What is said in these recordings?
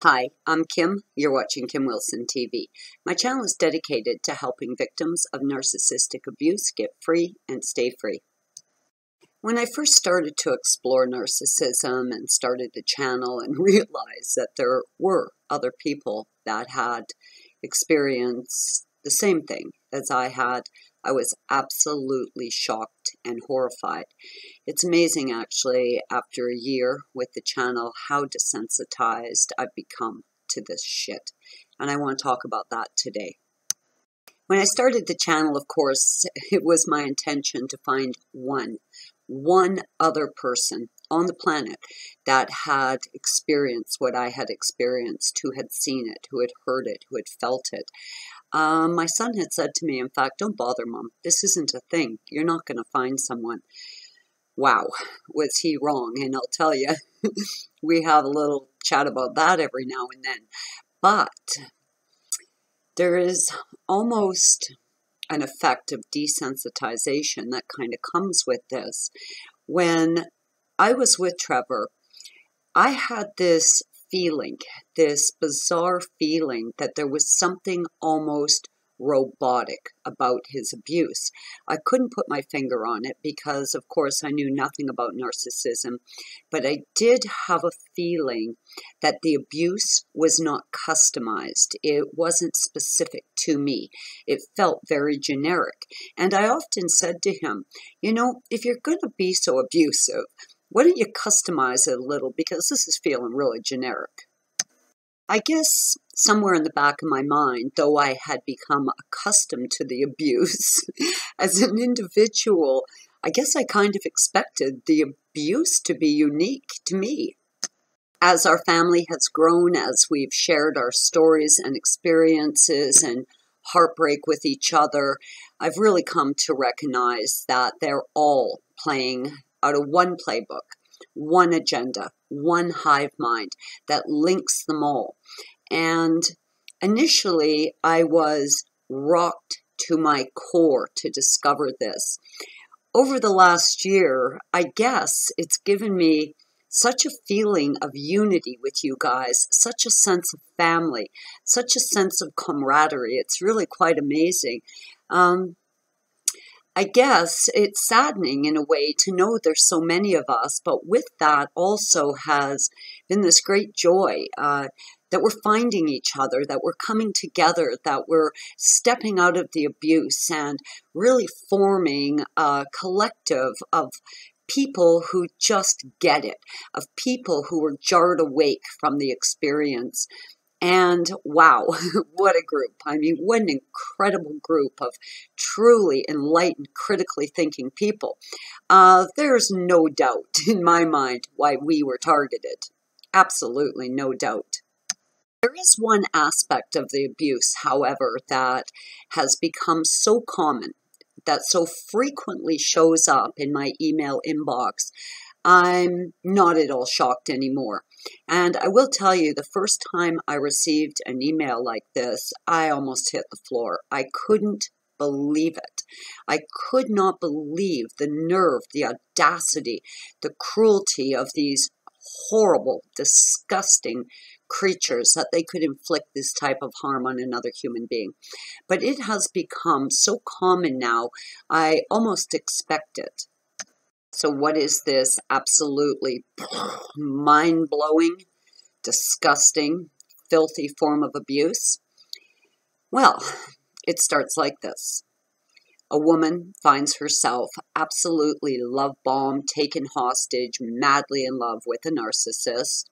Hi, I'm Kim. You're watching Kim Wilson TV. My channel is dedicated to helping victims of narcissistic abuse get free and stay free. When I first started to explore narcissism and started the channel and realized that there were other people that had experienced the same thing as I had, I was absolutely shocked and horrified. It's amazing, actually, after a year with the channel, how desensitized I've become to this shit. And I want to talk about that today. When I started the channel, of course, it was my intention to find one other person on the planet that had experienced what I had experienced, who had seen it, who had heard it, who had felt it. My son had said to me, in fact, "Don't bother, Mom. This isn't a thing. You're not going to find someone." Wow, was he wrong? And I'll tell you, we have a little chat about that every now and then. But there is almost an effect of desensitization that kind of comes with this. When I was with Trevor, I had this feeling, this bizarre feeling that there was something almost robotic about his abuse. I couldn't put my finger on it because, of course, I knew nothing about narcissism, but I did have a feeling that the abuse was not customized. It wasn't specific to me. It felt very generic. And I often said to him, you know, if you're going to be so abusive, why don't you customize it a little, because this is feeling really generic. I guess somewhere in the back of my mind, though I had become accustomed to the abuse, as an individual, I guess I kind of expected the abuse to be unique to me. As our family has grown, as we've shared our stories and experiences and heartbreak with each other, I've really come to recognize that they're all playing out of one playbook, one agenda, one hive mind that links them all. And initially, I was rocked to my core to discover this. Over the last year, I guess it's given me such a feeling of unity with you guys, such a sense of family, such a sense of camaraderie. It's really quite amazing. I guess it's saddening in a way to know there's so many of us, but with that also has been this great joy that we're finding each other, that we're coming together, that we're stepping out of the abuse and really forming a collective of people who just get it, of people who were jarred awake from the experience. And wow, what a group. I mean, what an incredible group of truly enlightened, critically thinking people. There's no doubt in my mind why we were targeted. Absolutely no doubt. There is one aspect of the abuse, however, that has become so common, that so frequently shows up in my email inbox. I'm not at all shocked anymore. And I will tell you, the first time I received an email like this, I almost hit the floor. I couldn't believe it. I could not believe the nerve, the audacity, the cruelty of these horrible, disgusting creatures, that they could inflict this type of harm on another human being. But it has become so common now, I almost expect it. So what is this absolutely mind-blowing, disgusting, filthy form of abuse? Well, it starts like this. A woman finds herself absolutely love-bombed, taken hostage, madly in love with a narcissist,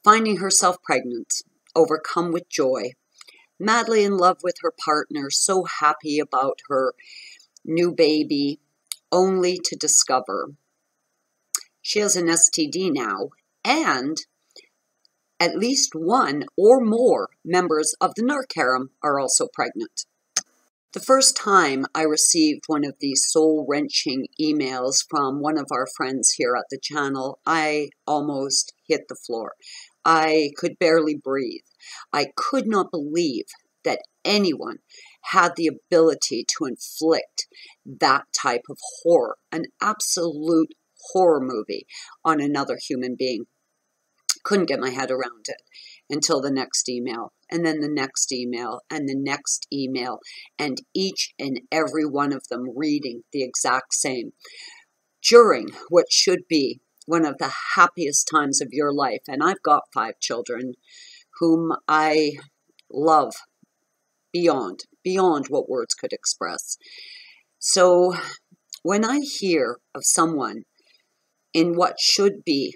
finding herself pregnant, overcome with joy, madly in love with her partner, so happy about her new baby, only to discover she has an STD now, and at least one or more members of the narc harem are also pregnant. The first time I received one of these soul-wrenching emails from one of our friends here at the channel, I almost hit the floor. I could barely breathe. I could not believe that anyone had the ability to inflict that type of horror, an absolute horror movie, on another human being. Couldn't get my head around it until the next email, and then the next email, and the next email, and each and every one of them reading the exact same. During what should be one of the happiest times of your life, and I've got 5 children whom I love beyond what words could express. So when I hear of someone in what should be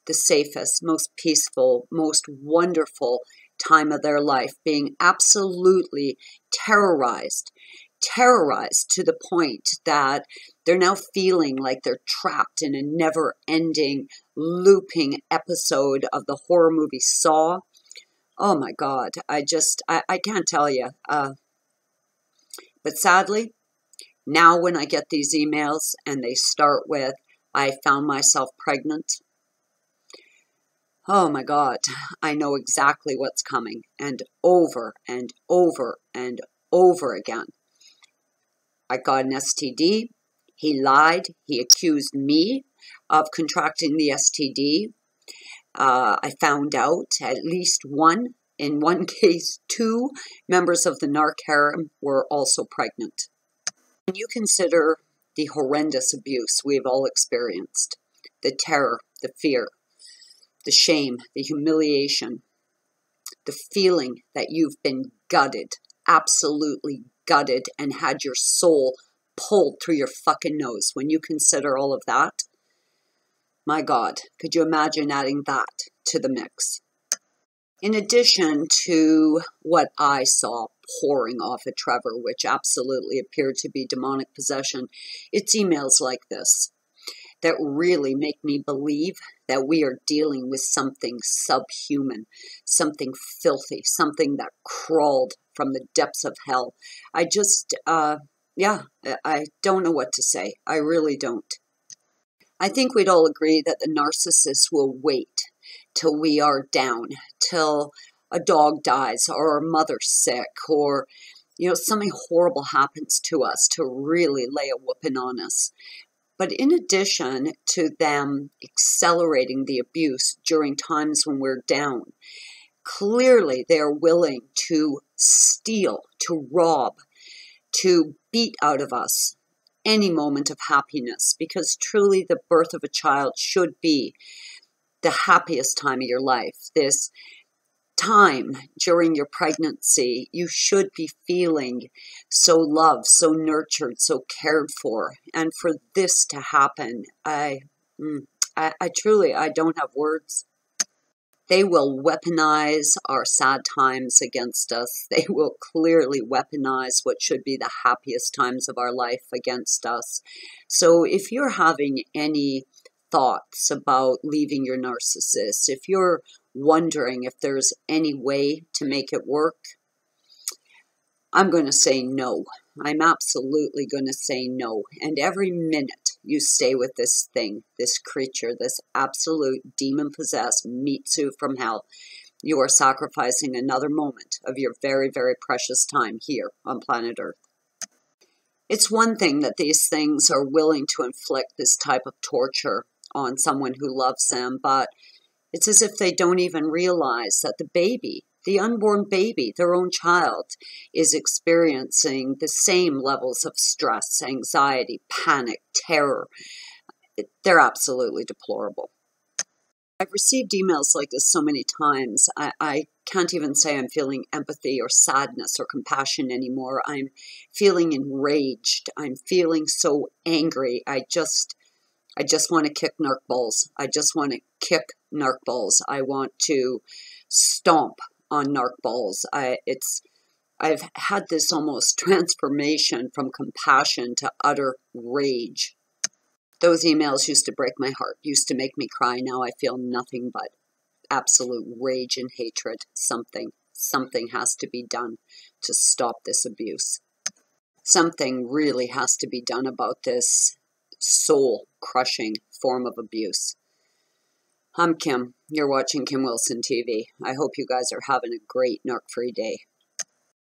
the safest, most peaceful, most wonderful time of their life being absolutely terrorized to the point that they're now feeling like they're trapped in a never-ending, looping episode of the horror movie Saw. Oh my God, I can't tell you. But sadly, now when I get these emails and they start with, I found myself pregnant, oh my God, I know exactly what's coming, and over and over and over again. I got an STD. He lied. He accused me of contracting the STD. I found out at least in one case, 2 members of the narc harem were also pregnant. When you consider the horrendous abuse we've all experienced, the terror, the fear, the shame, the humiliation, the feeling that you've been gutted, absolutely gutted, and had your soul pulled through your fucking nose. When you consider all of that, my God, could you imagine adding that to the mix? In addition to what I saw pouring off at Trevor, which absolutely appeared to be demonic possession, it's emails like this that really make me believe that we are dealing with something subhuman, something filthy, something that crawled from the depths of hell. I don't know what to say. I really don't. I think we'd all agree that the narcissist will wait till we are down, till a dog dies or our mother's sick or something horrible happens to us to really lay a whooping on us. But in addition to them accelerating the abuse during times when we're down, clearly they're willing to steal, to rob, to beat out of us any moment of happiness, because truly the birth of a child should be the happiest time of your life. This time during your pregnancy, you should be feeling so loved, so nurtured, so cared for. And for this to happen, I truly don't have words. They will weaponize our sad times against us. They will clearly weaponize what should be the happiest times of our life against us. So if you're having any thoughts about leaving your narcissist, if you're wondering if there's any way to make it work, I'm going to say no. I'm absolutely going to say no. And every minute you stay with this thing, this creature, this absolute demon-possessed meat suit from hell, you are sacrificing another moment of your very, very precious time here on planet Earth. It's one thing that these things are willing to inflict this type of torture on someone who loves them, but it's as if they don't even realize that the baby, the unborn baby, their own child, is experiencing the same levels of stress, anxiety, panic, terror. They're absolutely deplorable. I've received emails like this so many times, I can't even say I'm feeling empathy or sadness or compassion anymore. I'm feeling enraged. I'm feeling so angry. I just want to kick narc balls. I just want to kick narc balls. I want to stomp on narc balls. I've had this almost transformation from compassion to utter rage. Those emails used to break my heart, used to make me cry. Now I feel nothing but absolute rage and hatred. Something has to be done to stop this abuse. Something really has to be done about this soul-crushing form of abuse. I'm Kim. You're watching Kim Wilson TV. I hope you guys are having a great narc-free day.